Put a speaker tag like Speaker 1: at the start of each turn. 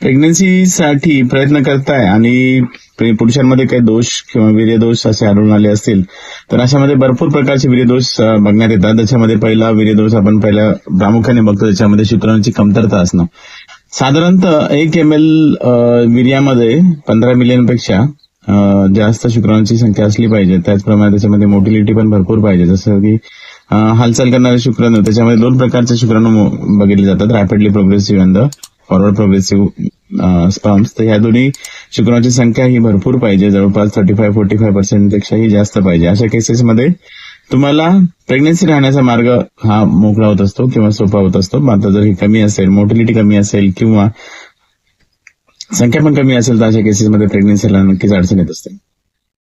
Speaker 1: प्रेग्नन्सीसाठी प्रयत्न करताय आणि पुरुषांमध्ये काही दोष किंवा वीर्यदोष असे आढळून आले असतील तर अशामध्ये भरपूर प्रकारचे वीर्यदोष बघण्यात येतात. त्याच्यामध्ये पहिला वीर्यदोष आपण पहिल्या प्रामुख्याने बघतो, त्याच्यामध्ये शुक्राणूची कमतरता असणं. साधारणतः 1 ml वीर्यामध्ये 15 मिलियनपेक्षा जास्त शुक्राणूची संख्या असली पाहिजे. त्याचप्रमाणे त्याच्यामध्ये मोटिलिटी पण भरपूर पाहिजे. जसं की हालचाल करणारे शुक्राणू, त्याच्यामध्ये 2 प्रकारचे शुक्राणू बघितले जातात, rapidly progressive and forward progressive sperms. तर ह्या दोन्ही शुक्राणूची संख्या ही भरपूर पाहिजे, जवळपास 35-45% पेक्षाही जास्त पाहिजे. अशा केसेसमध्ये तुम्हाला प्रेग्नन्सी राहण्याचा मार्ग हा मोकळा होत असतो किंवा सोपा होत असतो. मात्र जर ही कमी असेल, मोटिलिटी कमी असेल किंवा संख्या पण कमी असेल तर अशा केसेसमध्ये प्रेग्नन्सीला नक्कीच अडचण येत असते.